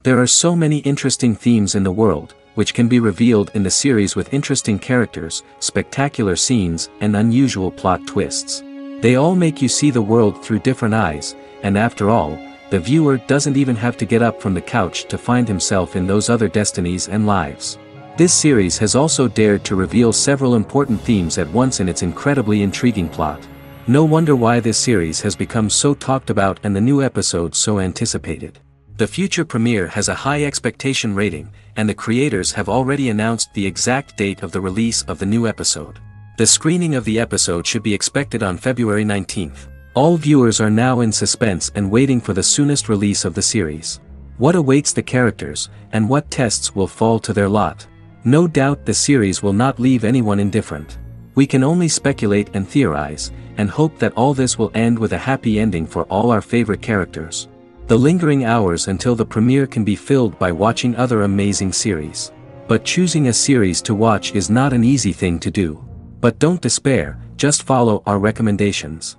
There are so many interesting themes in the world, which can be revealed in the series with interesting characters, spectacular scenes, and unusual plot twists. They all make you see the world through different eyes, and after all, the viewer doesn't even have to get up from the couch to find himself in those other destinies and lives. This series has also dared to reveal several important themes at once in its incredibly intriguing plot. No wonder why this series has become so talked about and the new episodes so anticipated. The future premiere has a high expectation rating, and the creators have already announced the exact date of the release of the new episode. The screening of the episode should be expected on February 19th. All viewers are now in suspense and waiting for the soonest release of the series. What awaits the characters, and what tests will fall to their lot? No doubt the series will not leave anyone indifferent. We can only speculate and theorize, and hope that all this will end with a happy ending for all our favorite characters. The lingering hours until the premiere can be filled by watching other amazing series. But choosing a series to watch is not an easy thing to do. But don't despair, just follow our recommendations.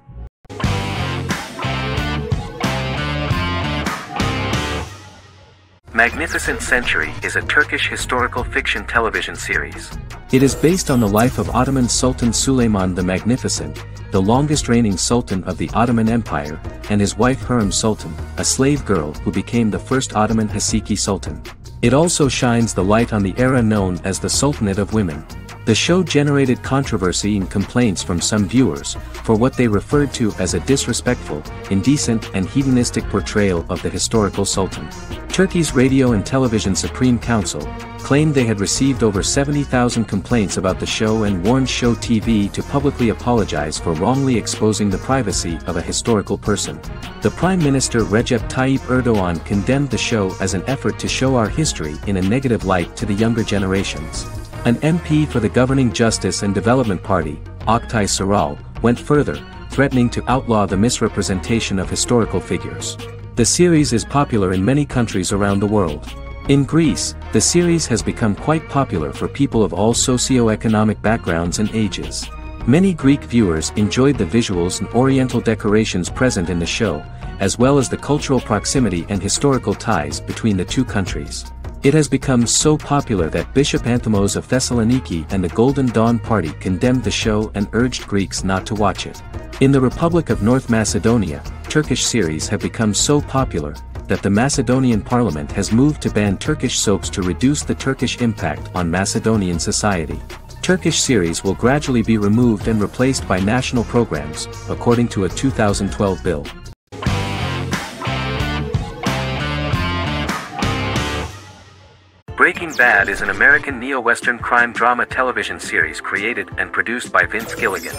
Magnificent Century is a Turkish historical fiction television series. It is based on the life of Ottoman Sultan Süleyman the Magnificent, the longest reigning sultan of the Ottoman Empire, and his wife Hürrem Sultan, a slave girl who became the first Ottoman Haseki Sultan. It also shines the light on the era known as the Sultanate of Women. The show generated controversy and complaints from some viewers, for what they referred to as a disrespectful, indecent and hedonistic portrayal of the historical sultan. Turkey's Radio and Television Supreme Council claimed they had received over 70,000 complaints about the show and warned Show TV to publicly apologize for wrongly exposing the privacy of a historical person. The Prime Minister Recep Tayyip Erdoğan condemned the show as an effort to show our history in a negative light to the younger generations. An MP for the governing Justice and Development Party, Oktay Saral, went further, threatening to outlaw the misrepresentation of historical figures. The series is popular in many countries around the world. In Greece, the series has become quite popular for people of all socio-economic backgrounds and ages. Many Greek viewers enjoyed the visuals and oriental decorations present in the show, as well as the cultural proximity and historical ties between the two countries. It has become so popular that Bishop Anthimos of Thessaloniki and the Golden Dawn Party condemned the show and urged Greeks not to watch it. In the Republic of North Macedonia, Turkish series have become so popular that the Macedonian parliament has moved to ban Turkish soaps to reduce the Turkish impact on Macedonian society. Turkish series will gradually be removed and replaced by national programs, according to a 2012 bill. Breaking Bad is an American neo-Western crime drama television series created and produced by Vince Gilligan.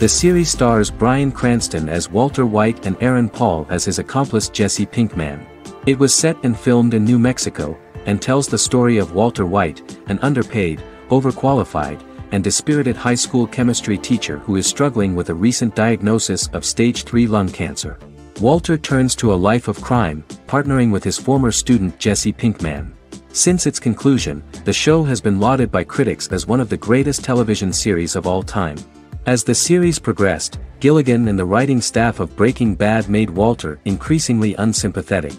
The series stars Bryan Cranston as Walter White and Aaron Paul as his accomplice Jesse Pinkman. It was set and filmed in New Mexico, and tells the story of Walter White, an underpaid, overqualified, and dispirited high school chemistry teacher who is struggling with a recent diagnosis of stage 3 lung cancer. Walter turns to a life of crime, partnering with his former student Jesse Pinkman. Since its conclusion, the show has been lauded by critics as one of the greatest television series of all time. As the series progressed, Gilligan and the writing staff of Breaking Bad made Walter increasingly unsympathetic.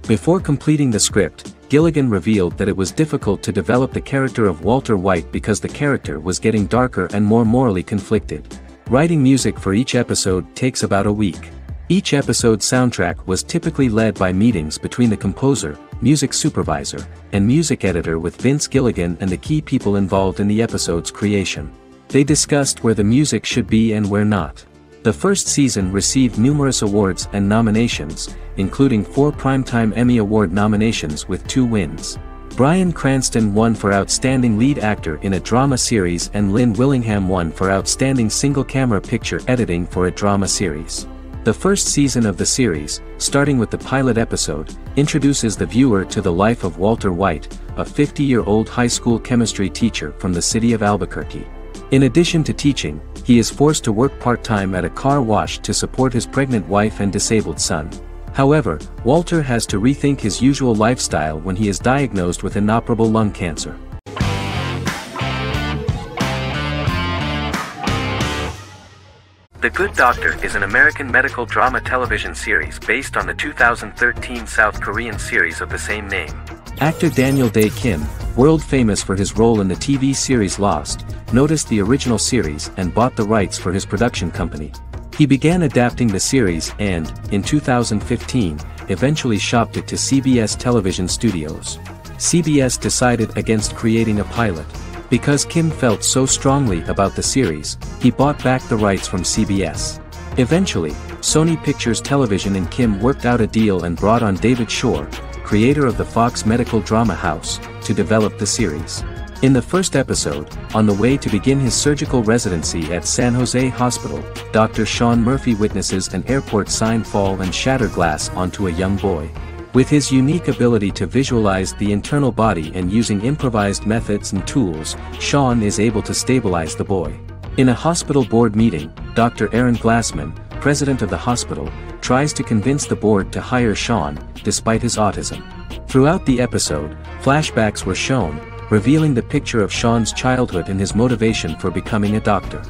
Before completing the script, Gilligan revealed that it was difficult to develop the character of Walter White because the character was getting darker and more morally conflicted. Writing music for each episode takes about a week. Each episode's soundtrack was typically led by meetings between the composer, music supervisor, and music editor with Vince Gilligan and the key people involved in the episode's creation. They discussed where the music should be and where not. The first season received numerous awards and nominations, including 4 Primetime Emmy Award nominations with 2 wins. Bryan Cranston won for Outstanding Lead Actor in a Drama Series and Lynn Willingham won for Outstanding Single-Camera Picture Editing for a Drama Series. The first season of the series, starting with the pilot episode, introduces the viewer to the life of Walter White, a 50-year-old high school chemistry teacher from the city of Albuquerque. In addition to teaching, he is forced to work part-time at a car wash to support his pregnant wife and disabled son. However, Walter has to rethink his usual lifestyle when he is diagnosed with inoperable lung cancer. The Good Doctor is an American medical drama television series based on the 2013 South Korean series of the same name. Actor Daniel Dae Kim, world famous for his role in the TV series Lost, noticed the original series and bought the rights for his production company. He began adapting the series and, in 2015, eventually shopped it to CBS Television Studios. CBS decided against creating a pilot. Because Kim felt so strongly about the series, he bought back the rights from CBS. Eventually, Sony Pictures Television and Kim worked out a deal and brought on David Shore, creator of the Fox medical drama house, to develop the series. In the first episode, on the way to begin his surgical residency at San Jose Hospital, Dr. Sean Murphy witnesses an airport sign fall and shatter glass onto a young boy. With his unique ability to visualize the internal body and using improvised methods and tools, Sean is able to stabilize the boy. In a hospital board meeting, Dr. Aaron Glassman, president of the hospital, tries to convince the board to hire Sean, despite his autism. Throughout the episode, flashbacks were shown, revealing the picture of Sean's childhood and his motivation for becoming a doctor.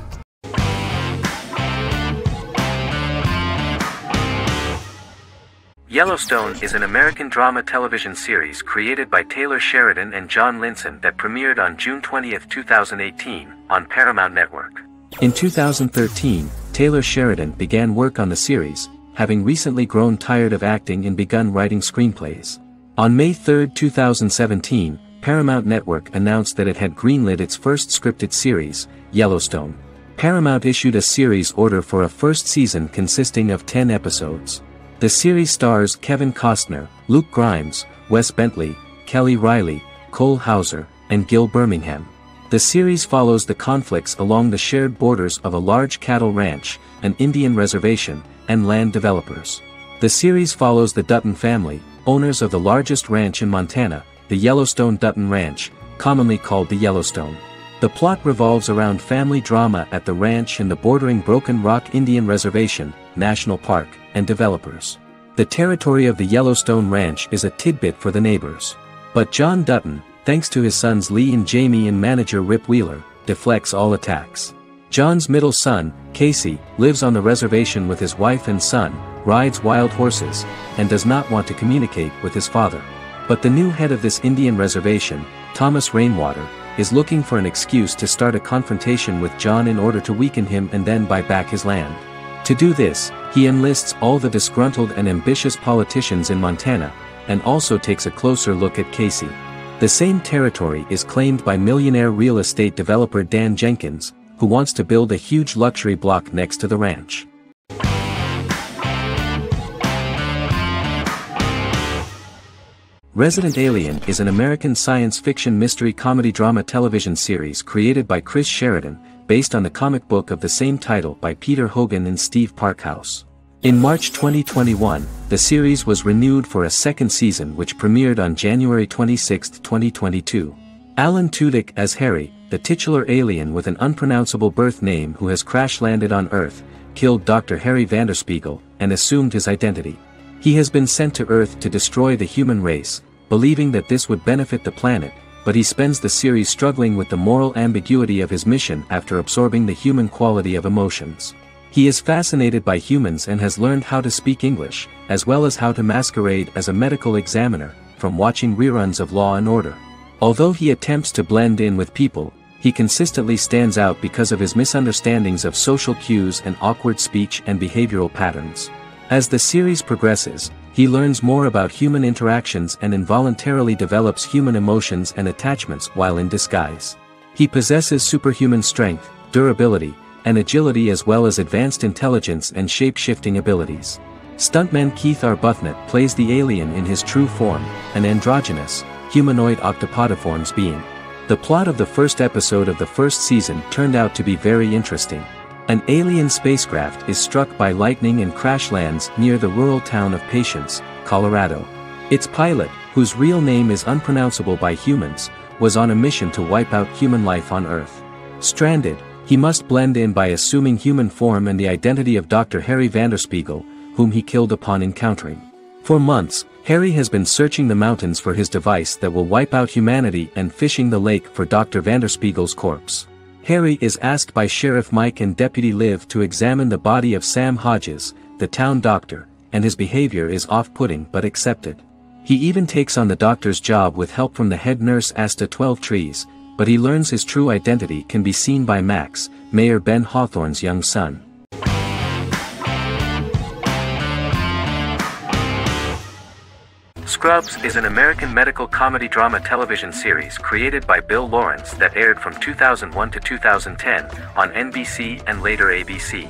Yellowstone is an American drama television series created by Taylor Sheridan and John Linson that premiered on June 20, 2018, on Paramount Network. In 2013, Taylor Sheridan began work on the series, having recently grown tired of acting and begun writing screenplays. On May 3, 2017, Paramount Network announced that it had greenlit its first scripted series, Yellowstone. Paramount issued a series order for a first season consisting of 10 episodes. The series stars Kevin Costner, Luke Grimes, Wes Bentley, Kelly Riley, Cole Hauser, and Gil Birmingham. The series follows the conflicts along the shared borders of a large cattle ranch, an Indian reservation, and land developers. The series follows the Dutton family, owners of the largest ranch in Montana, the Yellowstone Dutton Ranch, commonly called the Yellowstone. The plot revolves around family drama at the ranch and the bordering Broken Rock Indian Reservation, National Park, and developers. The territory of the Yellowstone Ranch is a tidbit for the neighbors. But John Dutton, thanks to his sons Lee and Jamie and manager Rip Wheeler, deflects all attacks. John's middle son, Casey, lives on the reservation with his wife and son, rides wild horses, and does not want to communicate with his father. But the new head of this Indian reservation, Thomas Rainwater, is looking for an excuse to start a confrontation with John in order to weaken him and then buy back his land. To do this, he enlists all the disgruntled and ambitious politicians in Montana, and also takes a closer look at Casey. The same territory is claimed by millionaire real estate developer Dan Jenkins, who wants to build a huge luxury block next to the ranch. Resident Alien is an American science fiction mystery comedy drama television series created by Chris Sheridan, based on the comic book of the same title by Peter Hogan and Steve Parkhouse. In March 2021, the series was renewed for a second season which premiered on January 26, 2022. Alan Tudyk as Harry, the titular alien with an unpronounceable birth name who has crash-landed on Earth, killed Dr. Harry Vanderspiegel, and assumed his identity. He has been sent to Earth to destroy the human race, believing that this would benefit the planet, but he spends the series struggling with the moral ambiguity of his mission after absorbing the human quality of emotions. He is fascinated by humans and has learned how to speak English, as well as how to masquerade as a medical examiner, from watching reruns of Law and Order. Although he attempts to blend in with people, he consistently stands out because of his misunderstandings of social cues and awkward speech and behavioral patterns. As the series progresses, he learns more about human interactions and involuntarily develops human emotions and attachments while in disguise. He possesses superhuman strength, durability, and agility as well as advanced intelligence and shape-shifting abilities. Stuntman Keith Arbuthnot plays the alien in his true form, an androgynous, humanoid octopodiforms being. The plot of the first episode of the first season turned out to be very interesting. An alien spacecraft is struck by lightning and crash lands near the rural town of Patience, Colorado. Its pilot, whose real name is unpronounceable by humans, was on a mission to wipe out human life on Earth. Stranded, he must blend in by assuming human form and the identity of Dr. Harry Vanderspiegel, whom he killed upon encountering. For months, Harry has been searching the mountains for his device that will wipe out humanity and fishing the lake for Dr. Vanderspiegel's corpse. Harry is asked by Sheriff Mike and Deputy Liv to examine the body of Sam Hodges, the town doctor, and his behavior is off-putting but accepted. He even takes on the doctor's job with help from the head nurse Asta 12trees, but he learns his true identity can be seen by Max, Mayor Ben Hawthorne's young son. Scrubs is an American medical comedy drama television series created by Bill Lawrence that aired from 2001 to 2010 on NBC and later ABC.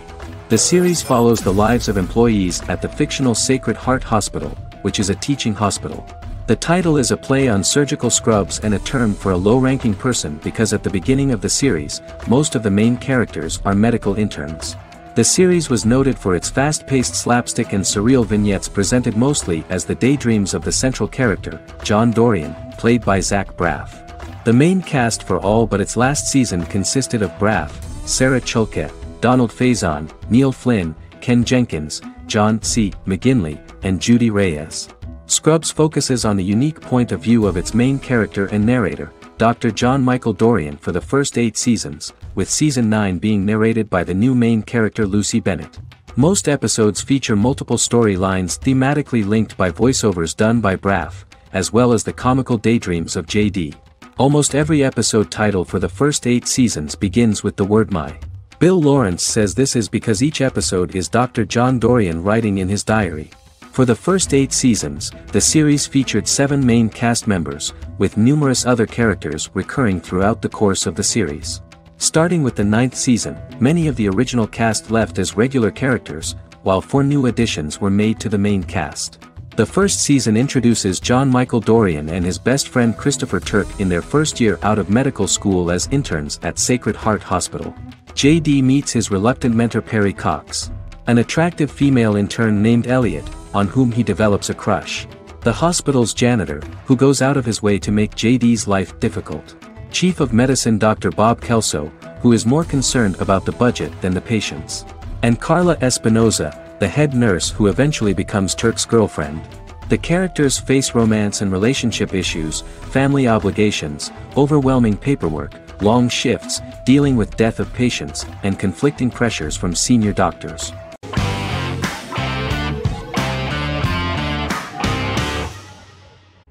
The series follows the lives of employees at the fictional Sacred Heart Hospital, which is a teaching hospital. The title is a play on surgical scrubs and a term for a low-ranking person because at the beginning of the series, most of the main characters are medical interns. The series was noted for its fast-paced slapstick and surreal vignettes presented mostly as the daydreams of the central character, John Dorian, played by Zach Braff. The main cast for all but its last season consisted of Braff, Sarah Chulke, Donald Faison, Neil Flynn, Ken Jenkins, John C. McGinley, and Judy Reyes. Scrubs focuses on the unique point of view of its main character and narrator, Dr. John Michael Dorian for the first 8 seasons, with season 9 being narrated by the new main character Lucy Bennett. Most episodes feature multiple storylines thematically linked by voiceovers done by Braff, as well as the comical daydreams of JD. Almost every episode title for the first 8 seasons begins with the word my. Bill Lawrence says this is because each episode is Dr. John Dorian writing in his diary. For the first 8 seasons, the series featured 7 main cast members, with numerous other characters recurring throughout the course of the series. Starting with the 9th season, many of the original cast left as regular characters, while 4 new additions were made to the main cast. The first season introduces John Michael Dorian and his best friend Christopher Turk in their first year out of medical school as interns at Sacred Heart Hospital. JD meets his reluctant mentor Perry Cox, an attractive female intern named Elliot, on whom he develops a crush. The hospital's janitor, who goes out of his way to make JD's life difficult. Chief of Medicine Dr. Bob Kelso, who is more concerned about the budget than the patients. And Carla Espinoza, the head nurse who eventually becomes Turk's girlfriend. The characters face romance and relationship issues, family obligations, overwhelming paperwork, long shifts, dealing with death of patients, and conflicting pressures from senior doctors.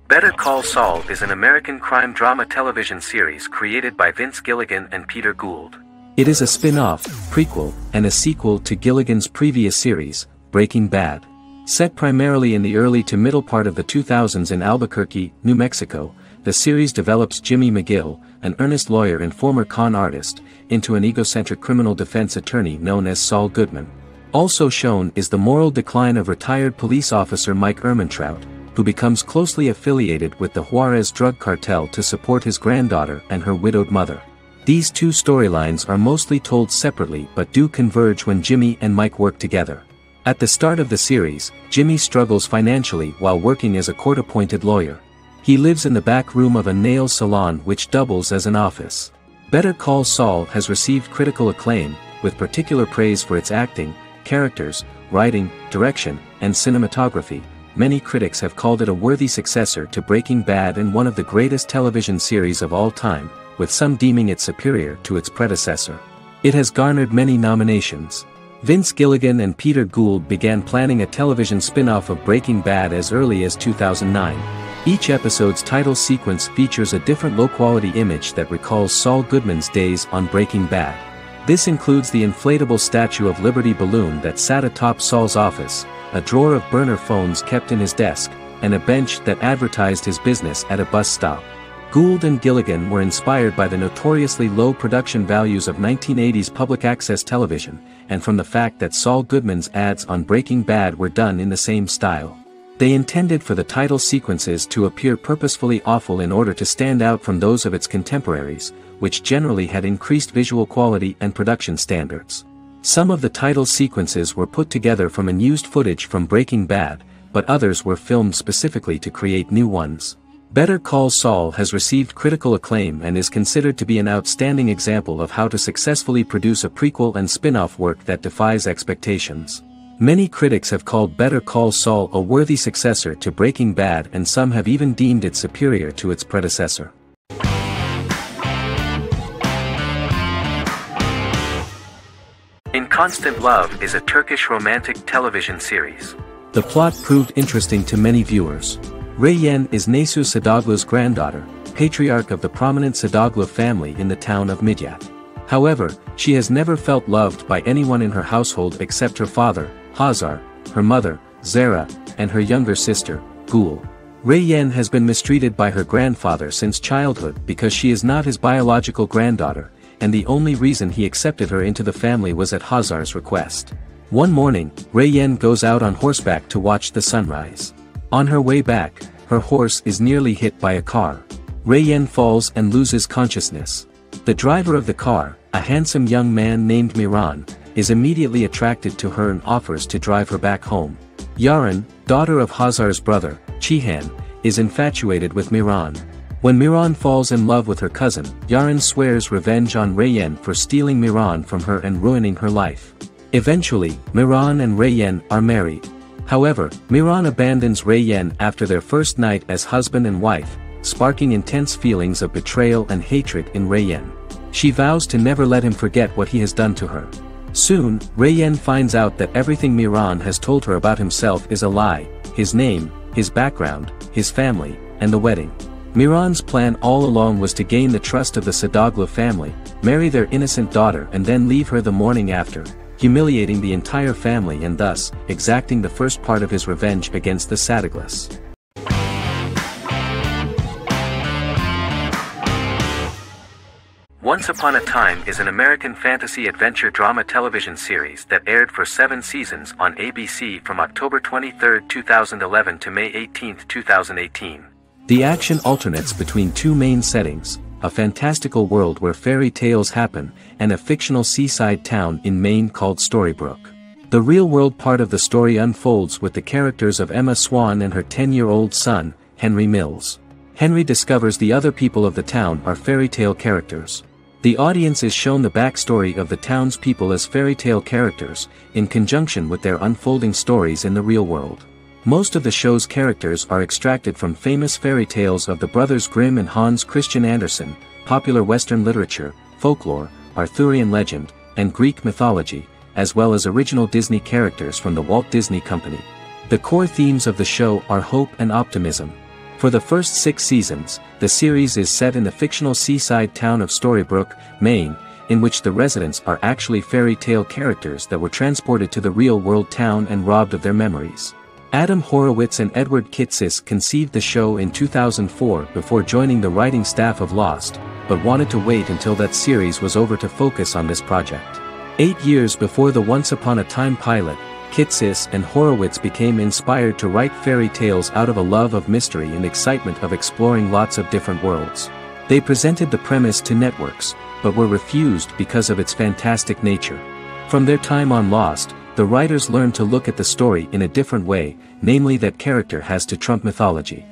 Better Call Saul is an American crime drama television series created by Vince Gilligan and Peter Gould. It is a spin-off, prequel, and a sequel to Gilligan's previous series, Breaking Bad. Set primarily in the early to middle part of the 2000s in Albuquerque, New Mexico, the series develops Jimmy McGill, an earnest lawyer and former con artist, into an egocentric criminal defense attorney known as Saul Goodman. Also shown is the moral decline of retired police officer Mike Ehrmantraut, who becomes closely affiliated with the Juarez drug cartel to support his granddaughter and her widowed mother. These two storylines are mostly told separately but do converge when Jimmy and Mike work together. At the start of the series, Jimmy struggles financially while working as a court-appointed lawyer. He lives in the back room of a nail salon which doubles as an office. Better Call Saul has received critical acclaim, with particular praise for its acting, characters, writing, direction, and cinematography. Many critics have called it a worthy successor to Breaking Bad and one of the greatest television series of all time, with some deeming it superior to its predecessor. It has garnered many nominations. Vince Gilligan and Peter Gould began planning a television spin-off of Breaking Bad as early as 2009. Each episode's title sequence features a different low-quality image that recalls Saul Goodman's days on Breaking Bad. This includes the inflatable Statue of Liberty balloon that sat atop Saul's office, a drawer of burner phones kept in his desk, and a bench that advertised his business at a bus stop. Gould and Gilligan were inspired by the notoriously low production values of 1980s public access television, and from the fact that Saul Goodman's ads on Breaking Bad were done in the same style. They intended for the title sequences to appear purposefully awful in order to stand out from those of its contemporaries, which generally had increased visual quality and production standards. Some of the title sequences were put together from unused footage from Breaking Bad, but others were filmed specifically to create new ones. Better Call Saul has received critical acclaim and is considered to be an outstanding example of how to successfully produce a prequel and spin-off work that defies expectations. Many critics have called Better Call Saul a worthy successor to Breaking Bad, and some have even deemed it superior to its predecessor. In Constant Love is a Turkish romantic television series. The plot proved interesting to many viewers. Reyyen is Nesu Sadoglu's granddaughter, patriarch of the prominent Sadoglu family in the town of Midyat. However, she has never felt loved by anyone in her household except her father, Hazar, her mother, Zara, and her younger sister, Gul. Reyyen has been mistreated by her grandfather since childhood because she is not his biological granddaughter, and the only reason he accepted her into the family was at Hazar's request. One morning, Reyyen goes out on horseback to watch the sunrise. On her way back, her horse is nearly hit by a car. Reyyen falls and loses consciousness. The driver of the car, a handsome young man named Miran, is immediately attracted to her and offers to drive her back home. Yaren, daughter of Hazar's brother, Cihan, is infatuated with Miran. When Miran falls in love with her cousin, Yaren swears revenge on Reyyen for stealing Miran from her and ruining her life. Eventually, Miran and Reyyen are married. However, Miran abandons Reyyen after their first night as husband and wife, sparking intense feelings of betrayal and hatred in Reyyen. She vows to never let him forget what he has done to her. Soon, Reyyen finds out that everything Miran has told her about himself is a lie: his name, his background, his family, and the wedding. Miran's plan all along was to gain the trust of the Sadoglu family, marry their innocent daughter and then leave her the morning after, humiliating the entire family and thus, exacting the first part of his revenge against the Sadoglus. Once Upon a Time is an American fantasy adventure drama television series that aired for 7 seasons on ABC from October 23, 2011 to May 18, 2018. The action alternates between two main settings: a fantastical world where fairy tales happen, and a fictional seaside town in Maine called Storybrooke. The real-world part of the story unfolds with the characters of Emma Swan and her 10-year-old son, Henry Mills. Henry discovers the other people of the town are fairy tale characters. The audience is shown the backstory of the town's people as fairy tale characters, in conjunction with their unfolding stories in the real world. Most of the show's characters are extracted from famous fairy tales of the Brothers Grimm and Hans Christian Andersen, popular Western literature, folklore, Arthurian legend, and Greek mythology, as well as original Disney characters from the Walt Disney Company. The core themes of the show are hope and optimism. For the first 6 seasons, the series is set in the fictional seaside town of Storybrooke, Maine, in which the residents are actually fairy tale characters that were transported to the real-world town and robbed of their memories. Adam Horowitz and Edward Kitsis conceived the show in 2004 before joining the writing staff of Lost, but wanted to wait until that series was over to focus on this project. 8 years before the Once Upon a Time pilot, Kitsis and Horowitz became inspired to write fairy tales out of a love of mystery and excitement of exploring lots of different worlds. They presented the premise to networks, but were refused because of its fantastic nature. From their time on Lost, the writers learned to look at the story in a different way, namely that character has to trump mythology.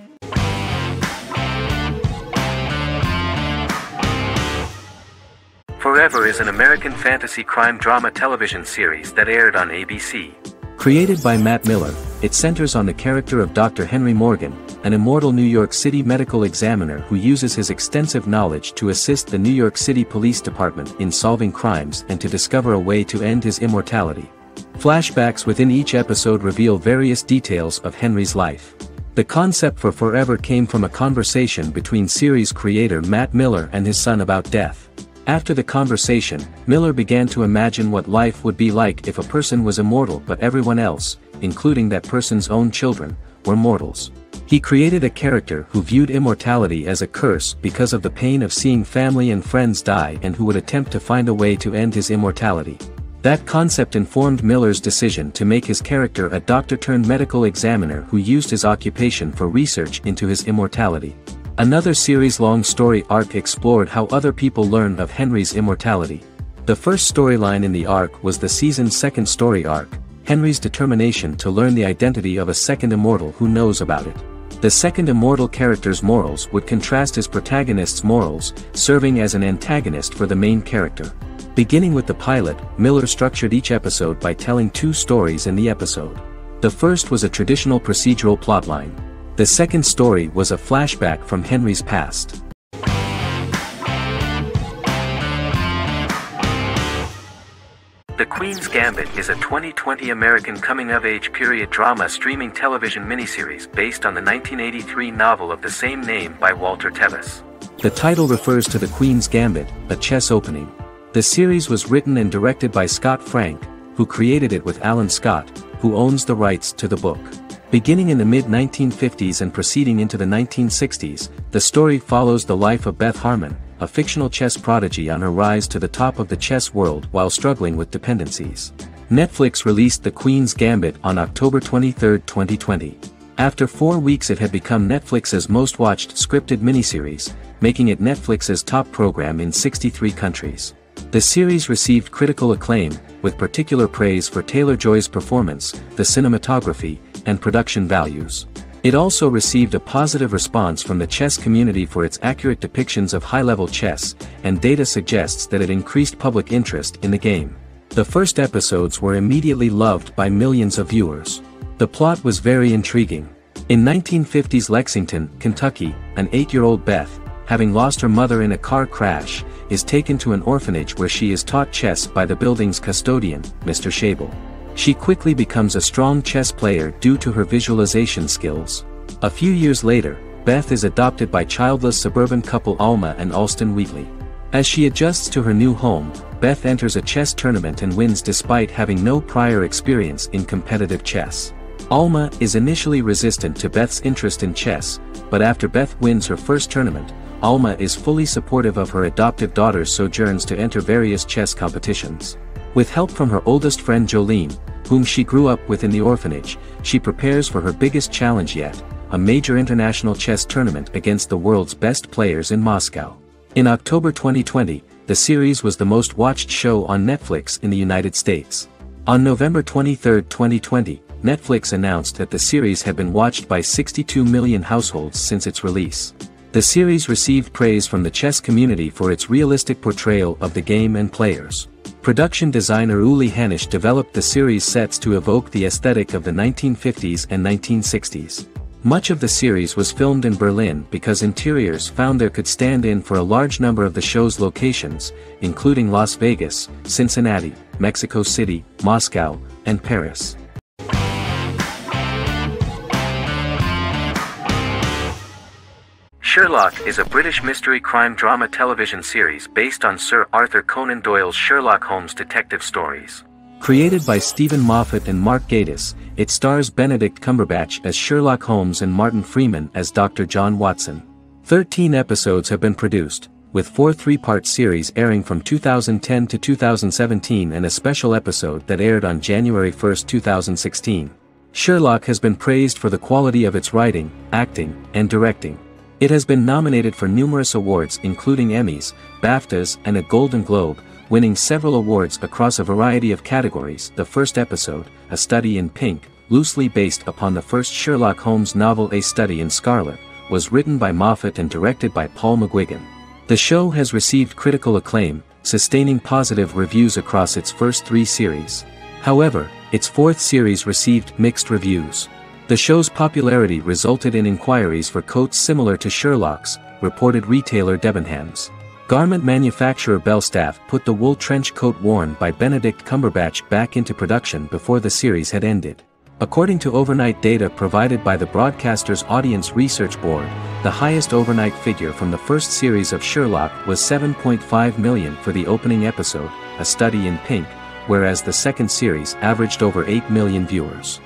Forever is an American fantasy crime drama television series that aired on ABC. Created by Matt Miller, it centers on the character of Dr. Henry Morgan, an immortal New York City medical examiner who uses his extensive knowledge to assist the New York City Police Department in solving crimes and to discover a way to end his immortality. Flashbacks within each episode reveal various details of Henry's life. The concept for Forever came from a conversation between series creator Matt Miller and his son about death. After the conversation, Miller began to imagine what life would be like if a person was immortal but everyone else, including that person's own children, were mortals. He created a character who viewed immortality as a curse because of the pain of seeing family and friends die and who would attempt to find a way to end his immortality. That concept informed Miller's decision to make his character a doctor-turned-medical examiner who used his occupation for research into his immortality. Another series-long story arc explored how other people learn of Henry's immortality. The first storyline in the arc was the season's second story arc, Henry's determination to learn the identity of a second immortal who knows about it. The second immortal character's morals would contrast his protagonist's morals, serving as an antagonist for the main character. Beginning with the pilot, Miller structured each episode by telling 2 stories in the episode. The first was a traditional procedural plotline. The second story was a flashback from Henry's past. The Queen's Gambit is a 2020 American coming-of-age period drama streaming television miniseries based on the 1983 novel of the same name by Walter Tevis. The title refers to the Queen's Gambit, a chess opening. The series was written and directed by Scott Frank, who created it with Alan Scott, who owns the rights to the book. Beginning in the mid-1950s and proceeding into the 1960s, the story follows the life of Beth Harmon, a fictional chess prodigy on her rise to the top of the chess world while struggling with dependencies. Netflix released The Queen's Gambit on October 23, 2020. After 4 weeks it had become Netflix's most-watched scripted miniseries, making it Netflix's top program in 63 countries. The series received critical acclaim, with particular praise for Taylor-Joy's performance, the cinematography, and production values. It also received a positive response from the chess community for its accurate depictions of high-level chess, and data suggests that it increased public interest in the game. The first episodes were immediately loved by millions of viewers. The plot was very intriguing. In 1950s Lexington, Kentucky, an 8-year-old Beth, having lost her mother in a car crash, is taken to an orphanage where she is taught chess by the building's custodian, Mr. Schabel. She quickly becomes a strong chess player due to her visualization skills. A few years later, Beth is adopted by childless suburban couple Alma and Alston Wheatley. As she adjusts to her new home, Beth enters a chess tournament and wins despite having no prior experience in competitive chess. Alma is initially resistant to Beth's interest in chess, but after Beth wins her first tournament, Alma is fully supportive of her adoptive daughter's sojourns to enter various chess competitions. With help from her oldest friend Jolene, whom she grew up with in the orphanage, she prepares for her biggest challenge yet, a major international chess tournament against the world's best players in Moscow. In October 2020, the series was the most watched show on Netflix in the United States. On November 23, 2020, Netflix announced that the series had been watched by 62 million households since its release. The series received praise from the chess community for its realistic portrayal of the game and players. Production designer Uli Hanisch developed the series sets to evoke the aesthetic of the 1950s and 1960s. Much of the series was filmed in Berlin because interiors found there could stand in for a large number of the show's locations, including Las Vegas, Cincinnati, Mexico City, Moscow, and Paris. Sherlock is a British mystery crime drama television series based on Sir Arthur Conan Doyle's Sherlock Holmes detective stories. Created by Stephen Moffat and Mark Gatiss, it stars Benedict Cumberbatch as Sherlock Holmes and Martin Freeman as Dr. John Watson. 13 episodes have been produced, with 4 three-part series airing from 2010 to 2017 and a special episode that aired on January 1, 2016. Sherlock has been praised for the quality of its writing, acting, and directing. It has been nominated for numerous awards including Emmys, BAFTAs, and a Golden Globe, winning several awards across a variety of categories. The first episode, A Study in Pink, loosely based upon the first Sherlock Holmes novel A Study in Scarlet, was written by Moffat and directed by Paul McGuigan. The show has received critical acclaim, sustaining positive reviews across its first 3 series. However, its 4th series received mixed reviews. The show's popularity resulted in inquiries for coats similar to Sherlock's, reported retailer Debenhams. Garment manufacturer Belstaff put the wool trench coat worn by Benedict Cumberbatch back into production before the series had ended. According to overnight data provided by the broadcaster's Audience Research Board, the highest overnight figure from the first series of Sherlock was 7.5 million for the opening episode, A Study in Pink, whereas the second series averaged over 8 million viewers.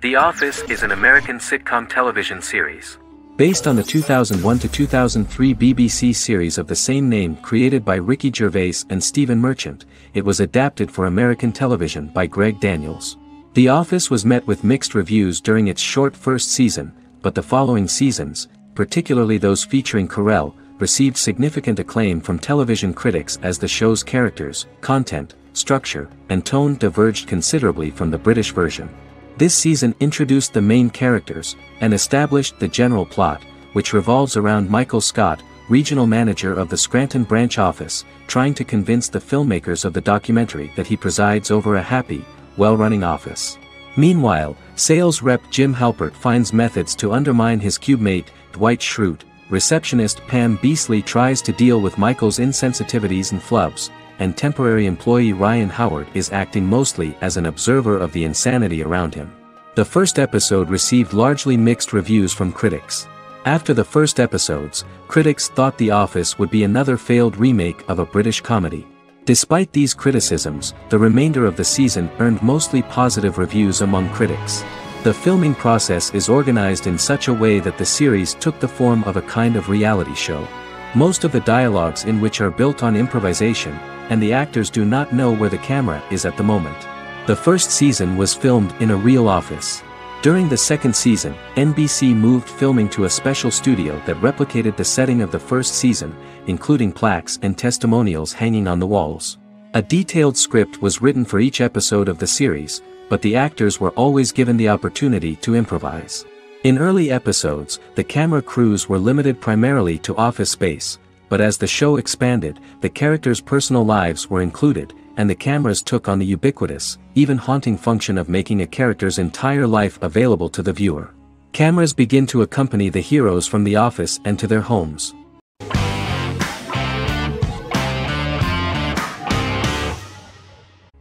The Office is an American sitcom television series. Based on the 2001 to 2003 BBC series of the same name created by Ricky Gervais and Stephen Merchant, it was adapted for American television by Greg Daniels. The Office was met with mixed reviews during its short first season, but the following seasons, particularly those featuring Carell, received significant acclaim from television critics as the show's characters, content, structure, and tone diverged considerably from the British version. This season introduced the main characters, and established the general plot, which revolves around Michael Scott, regional manager of the Scranton branch office, trying to convince the filmmakers of the documentary that he presides over a happy, well-running office. Meanwhile, sales rep Jim Halpert finds methods to undermine his cube mate, Dwight Schrute, receptionist Pam Beasley tries to deal with Michael's insensitivities and flubs, and temporary employee Ryan Howard is acting mostly as an observer of the insanity around him. The first episode received largely mixed reviews from critics. After the first episodes, critics thought The Office would be another failed remake of a British comedy. Despite these criticisms, the remainder of the season earned mostly positive reviews among critics. The filming process is organized in such a way that the series took the form of a kind of reality show. Most of the dialogues in which are built on improvisation, and the actors do not know where the camera is at the moment. The first season was filmed in a real office. During the second season, NBC moved filming to a special studio that replicated the setting of the first season, including plaques and testimonials hanging on the walls. A detailed script was written for each episode of the series, but the actors were always given the opportunity to improvise. In early episodes, the camera crews were limited primarily to office space, but as the show expanded, the characters' personal lives were included, and the cameras took on the ubiquitous, even haunting function of making a character's entire life available to the viewer. Cameras begin to accompany the heroes from the office and to their homes.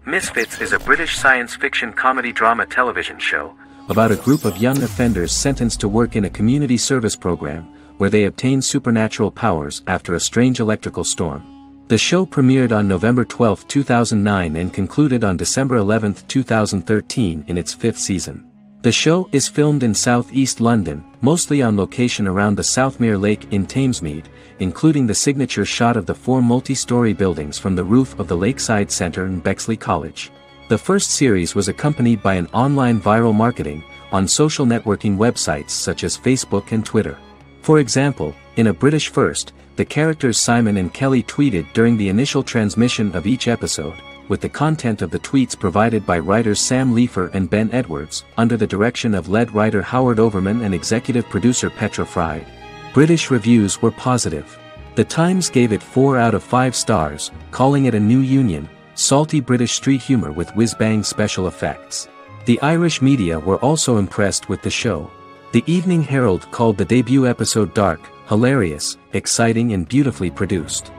Misfits is a British science fiction comedy drama television show about a group of young offenders sentenced to work in a community service program, where they obtain supernatural powers after a strange electrical storm. The show premiered on November 12, 2009 and concluded on December 11, 2013 in its fifth season. The show is filmed in southeast London, mostly on location around the Southmere Lake in Thamesmead, including the signature shot of the four multi-story buildings from the roof of the Lakeside Centre and Bexley College. The first series was accompanied by an online viral marketing on social networking websites such as Facebook and Twitter. For example, in a British first, the characters Simon and Kelly tweeted during the initial transmission of each episode, with the content of the tweets provided by writers Sam Leifer and Ben Edwards, under the direction of lead writer Howard Overman and executive producer Petra Fried. British reviews were positive. The Times gave it 4 out of 5 stars, calling it a new union, salty British street humour with whiz-bang special effects. The Irish media were also impressed with the show. The Evening Herald called the debut episode dark, hilarious, exciting and beautifully produced.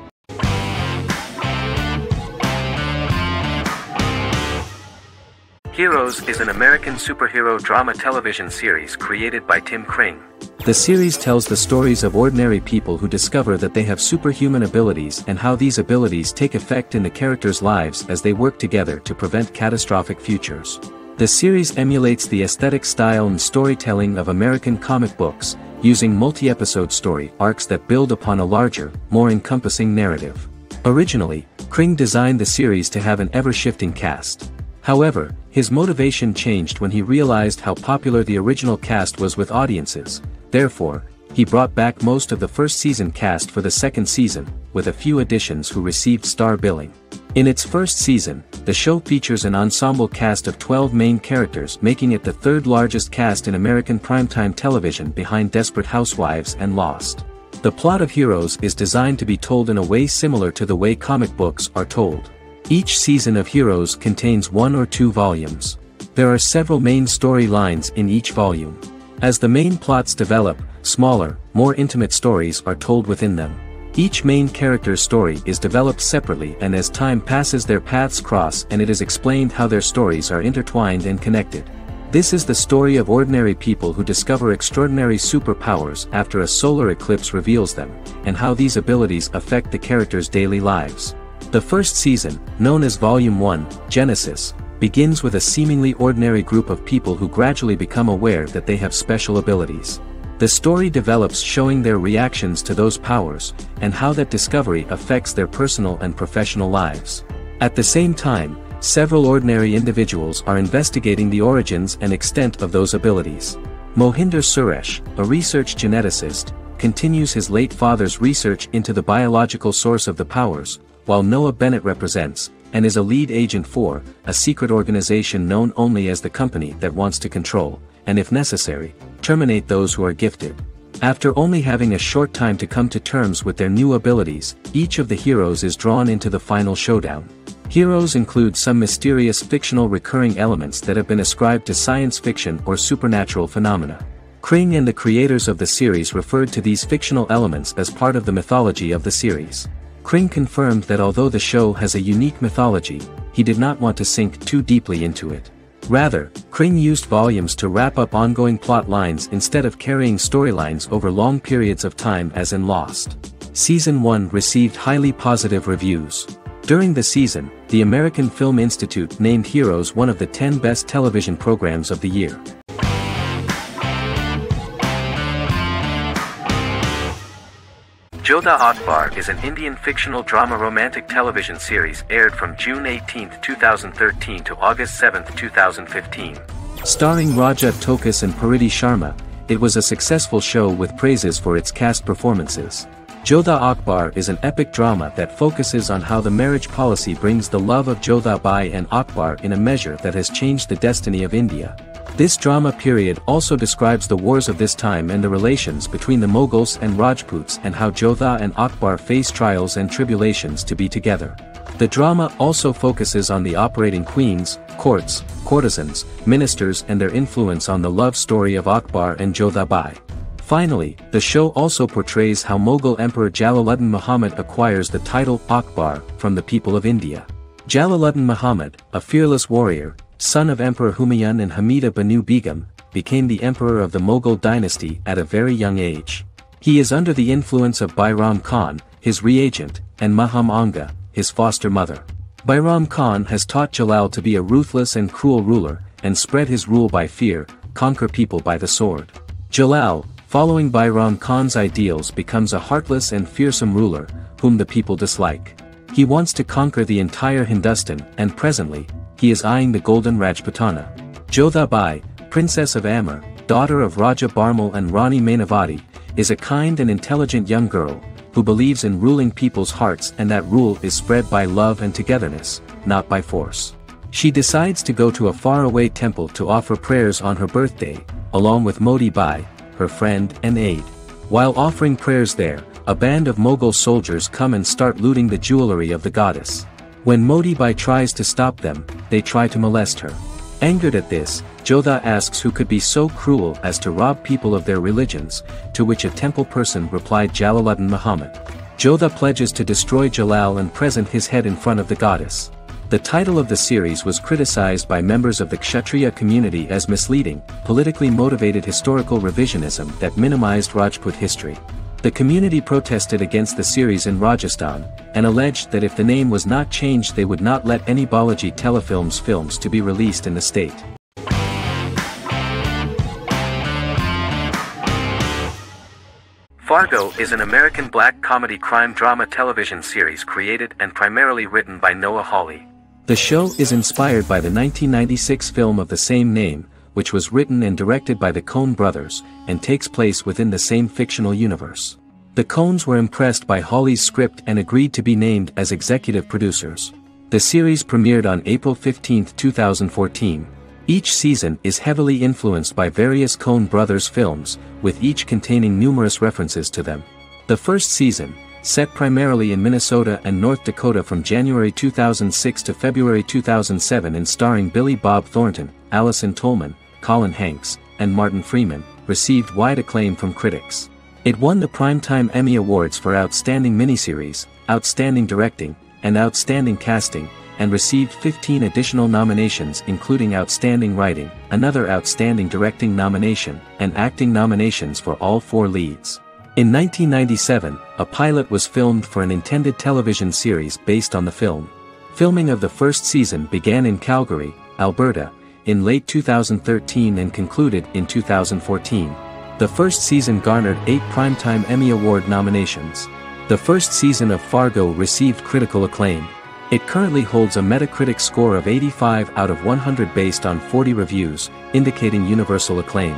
Heroes is an American superhero drama television series created by Tim Kring. The series tells the stories of ordinary people who discover that they have superhuman abilities and how these abilities take effect in the characters' lives as they work together to prevent catastrophic futures. The series emulates the aesthetic style and storytelling of American comic books, using multi-episode story arcs that build upon a larger, more encompassing narrative. Originally, Kring designed the series to have an ever-shifting cast. However, his motivation changed when he realized how popular the original cast was with audiences. Therefore, he brought back most of the first season cast for the second season, with a few additions who received star billing. In its first season, the show features an ensemble cast of 12 main characters, making it the third largest cast in American primetime television behind Desperate Housewives and Lost. The plot of Heroes is designed to be told in a way similar to the way comic books are told. Each season of Heroes contains 1 or 2 volumes. There are several main storylines in each volume. As the main plots develop, smaller, more intimate stories are told within them. Each main character's story is developed separately, and as time passes their paths cross and it is explained how their stories are intertwined and connected. This is the story of ordinary people who discover extraordinary superpowers after a solar eclipse reveals them, and how these abilities affect the characters' daily lives. The first season, known as Volume 1, Genesis, begins with a seemingly ordinary group of people who gradually become aware that they have special abilities. The story develops showing their reactions to those powers, and how that discovery affects their personal and professional lives. At the same time, several ordinary individuals are investigating the origins and extent of those abilities. Mohinder Suresh, a research geneticist, continues his late father's research into the biological source of the powers, while Noah Bennett represents, and is a lead agent for, a secret organization known only as the Company that wants to control, and if necessary, terminate those who are gifted. After only having a short time to come to terms with their new abilities, each of the heroes is drawn into the final showdown. Heroes include some mysterious fictional recurring elements that have been ascribed to science fiction or supernatural phenomena. Kring and the creators of the series referred to these fictional elements as part of the mythology of the series. Kring confirmed that although the show has a unique mythology, he did not want to sink too deeply into it. Rather, Kring used volumes to wrap up ongoing plot lines instead of carrying storylines over long periods of time as in Lost. Season 1 received highly positive reviews. During the season, the American Film Institute named Heroes one of the 10 best television programs of the year. Jodha Akbar is an Indian fictional drama romantic television series aired from June 18, 2013 to August 7, 2015. Starring Raja Tokas and Pariti Sharma, it was a successful show with praises for its cast performances. Jodha Akbar is an epic drama that focuses on how the marriage policy brings the love of Jodha Bai and Akbar in a measure that has changed the destiny of India. This drama period also describes the wars of this time and the relations between the Mughals and Rajputs and how Jodha and Akbar face trials and tribulations to be together. The drama also focuses on the operating queens, courts, courtesans, ministers and their influence on the love story of Akbar and Jodha Bai. Finally, the show also portrays how Mughal Emperor Jalaluddin Muhammad acquires the title Akbar from the people of India. Jalaluddin Muhammad, a fearless warrior, son of Emperor Humayun and Hamida Banu Begum, became the emperor of the Mughal dynasty at a very young age. He is under the influence of Bairam Khan, his reagent, and Maham Anga, his foster mother. Bairam Khan has taught Jalal to be a ruthless and cruel ruler, and spread his rule by fear, conquer people by the sword. Jalal, following Bairam Khan's ideals, becomes a heartless and fearsome ruler, whom the people dislike. He wants to conquer the entire Hindustan, and presently, he is eyeing the Golden Rajputana. Jodha Bai, Princess of Amber, daughter of Raja Barmal and Rani Mainavati, is a kind and intelligent young girl, who believes in ruling people's hearts and that rule is spread by love and togetherness, not by force. She decides to go to a faraway temple to offer prayers on her birthday, along with Modi Bai, her friend and aide. While offering prayers there, a band of Mughal soldiers come and start looting the jewelry of the goddess. When Modi Bai tries to stop them, they try to molest her. Angered at this, Jodha asks who could be so cruel as to rob people of their religions, to which a temple person replied Jalaluddin Muhammad. Jodha pledges to destroy Jalal and present his head in front of the goddess. The title of the series was criticized by members of the Kshatriya community as misleading, politically motivated historical revisionism that minimized Rajput history. The community protested against the series in Rajasthan, and alleged that if the name was not changed they would not let any Balaji Telefilms films to be released in the state. Fargo is an American black comedy crime drama television series created and primarily written by Noah Hawley. The show is inspired by the 1996 film of the same name, which was written and directed by the Coen brothers, and takes place within the same fictional universe. The Coens were impressed by Hawley's script and agreed to be named as executive producers. The series premiered on April 15, 2014. Each season is heavily influenced by various Coen brothers films, with each containing numerous references to them. The first season, set primarily in Minnesota and North Dakota from January 2006 to February 2007 and starring Billy Bob Thornton, Allison Tolman, Colin Hanks, and Martin Freeman, received wide acclaim from critics. It won the Primetime Emmy Awards for Outstanding Miniseries, Outstanding Directing, and Outstanding Casting, and received 15 additional nominations including Outstanding Writing, another Outstanding Directing nomination, and acting nominations for all 4 leads. In 1997, a pilot was filmed for an intended television series based on the film. Filming of the first season began in Calgary, Alberta, in late 2013 and concluded in 2014. The first season garnered 8 Primetime Emmy Award nominations. The first season of Fargo received critical acclaim. It currently holds a Metacritic score of 85 out of 100 based on 40 reviews, indicating universal acclaim.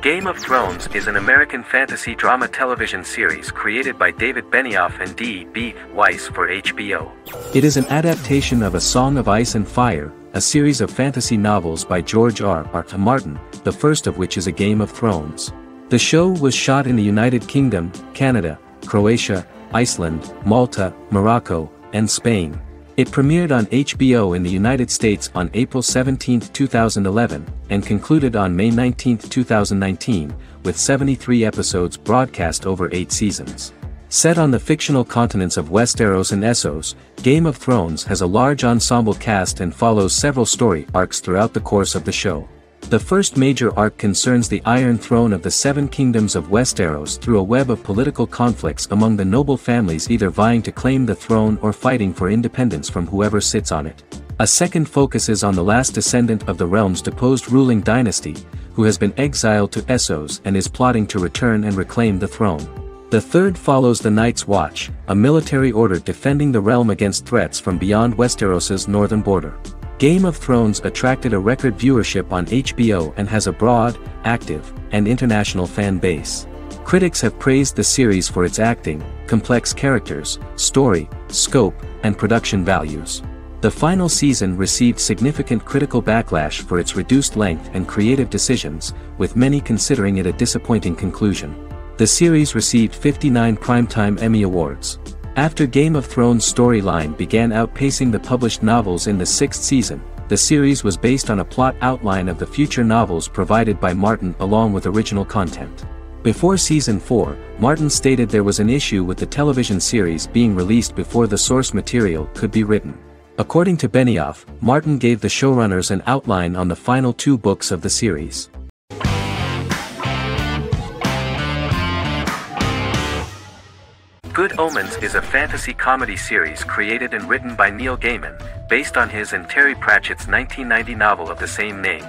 Game of Thrones is an American fantasy drama television series created by David Benioff and D.B. Weiss for HBO. It is an adaptation of A Song of Ice and Fire, a series of fantasy novels by George R.R. Martin, the first of which is A Game of Thrones. The show was shot in the United Kingdom, Canada, Croatia, Iceland, Malta, Morocco, and Spain. It premiered on HBO in the United States on April 17, 2011, and concluded on May 19, 2019, with 73 episodes broadcast over 8 seasons. Set on the fictional continents of Westeros and Essos, Game of Thrones has a large ensemble cast and follows several story arcs throughout the course of the show. The first major arc concerns the Iron Throne of the Seven Kingdoms of Westeros through a web of political conflicts among the noble families either vying to claim the throne or fighting for independence from whoever sits on it. A second focuses on the last descendant of the realm's deposed ruling dynasty, who has been exiled to Essos and is plotting to return and reclaim the throne. The third follows the Night's Watch, a military order defending the realm against threats from beyond Westeros's northern border. Game of Thrones attracted a record viewership on HBO and has a broad, active, and international fan base. Critics have praised the series for its acting, complex characters, story, scope, and production values. The final season received significant critical backlash for its reduced length and creative decisions, with many considering it a disappointing conclusion. The series received 59 Primetime Emmy Awards. After Game of Thrones' storyline began outpacing the published novels in the 6th season, the series was based on a plot outline of the future novels provided by Martin along with original content. Before Season 4, Martin stated there was an issue with the television series being released before the source material could be written. According to Benioff, Martin gave the showrunners an outline on the final 2 books of the series. Good Omens is a fantasy comedy series created and written by Neil Gaiman, based on his and Terry Pratchett's 1990 novel of the same name.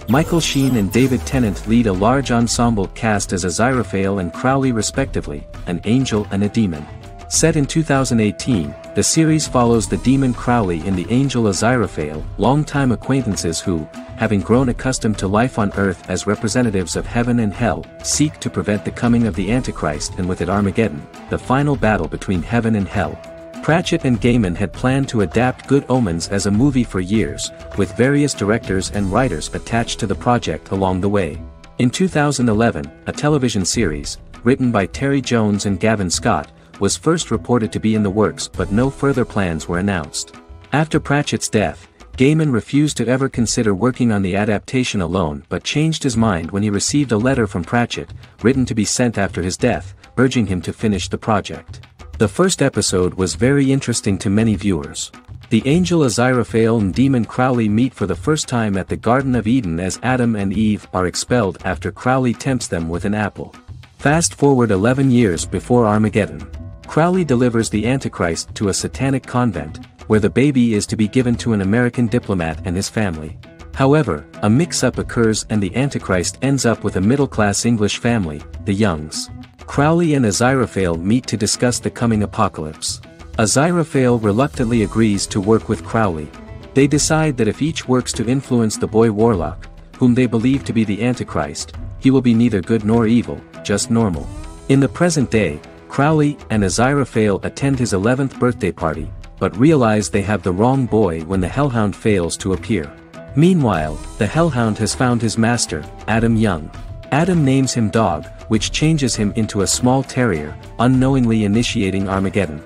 Michael Sheen and David Tennant lead a large ensemble cast as Aziraphale and Crowley respectively, an angel and a demon. Set in 2018, the series follows the demon Crowley and the angel Aziraphale, longtime acquaintances who, having grown accustomed to life on Earth as representatives of heaven and hell, seek to prevent the coming of the Antichrist and with it Armageddon, the final battle between heaven and hell. Pratchett and Gaiman had planned to adapt Good Omens as a movie for years, with various directors and writers attached to the project along the way. In 2011, a television series, written by Terry Jones and Gavin Scott, was first reported to be in the works but no further plans were announced. After Pratchett's death, Gaiman refused to ever consider working on the adaptation alone but changed his mind when he received a letter from Pratchett, written to be sent after his death, urging him to finish the project. The first episode was very interesting to many viewers. The angel Aziraphale and demon Crowley meet for the first time at the Garden of Eden as Adam and Eve are expelled after Crowley tempts them with an apple. Fast forward 11 years before Armageddon. Crowley delivers the Antichrist to a satanic convent, where the baby is to be given to an American diplomat and his family. However, a mix-up occurs and the Antichrist ends up with a middle-class English family, the Youngs. Crowley and Aziraphale meet to discuss the coming apocalypse. Aziraphale reluctantly agrees to work with Crowley. They decide that if each works to influence the boy Warlock, whom they believe to be the Antichrist, he will be neither good nor evil, just normal. In the present day, Crowley and Aziraphale attend his 11th birthday party, but realize they have the wrong boy when the Hellhound fails to appear. Meanwhile, the Hellhound has found his master, Adam Young. Adam names him Dog, which changes him into a small terrier, unknowingly initiating Armageddon.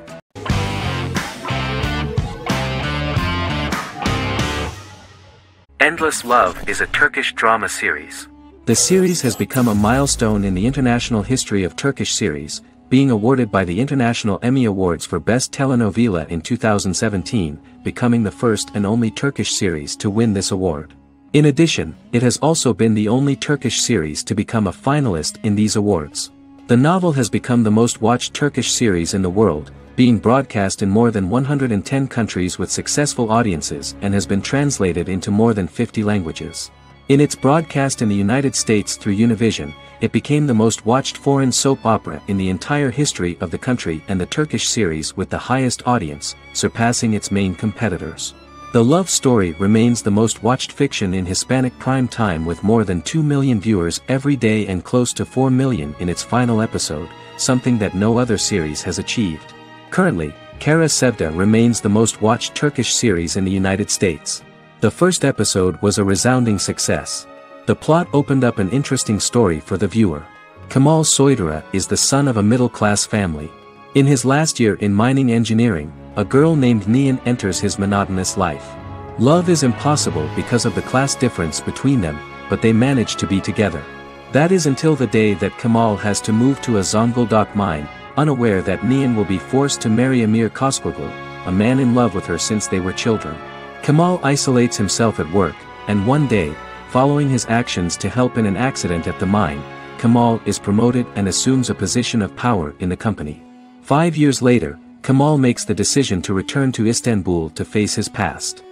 Endless Love is a Turkish drama series. The series has become a milestone in the international history of Turkish series, being awarded by the International Emmy Awards for Best Telenovela in 2017, becoming the first and only Turkish series to win this award. In addition, it has also been the only Turkish series to become a finalist in these awards. The novel has become the most watched Turkish series in the world, being broadcast in more than 110 countries with successful audiences and has been translated into more than 50 languages. In its broadcast in the United States through Univision, it became the most watched foreign soap opera in the entire history of the country and the Turkish series with the highest audience, surpassing its main competitors. The love story remains the most watched fiction in Hispanic prime time with more than 2 million viewers every day and close to 4 million in its final episode, something that no other series has achieved. Currently, Kara Sevda remains the most watched Turkish series in the United States. The first episode was a resounding success. The plot opened up an interesting story for the viewer. Kemal Soydura is the son of a middle-class family. In his last year in mining engineering, A girl named Nian enters his monotonous life. Love is impossible because of the class difference between them, but they manage to be together. That is until the day that Kemal has to move to a Zonguldak mine, unaware that Nian will be forced to marry Amir Koskoglu, a man in love with her since they were children. Kemal isolates himself at work, and one day, following his actions to help in an accident at the mine, Kemal is promoted and assumes a position of power in the company. 5 years later, Kemal makes the decision to return to Istanbul to face his past.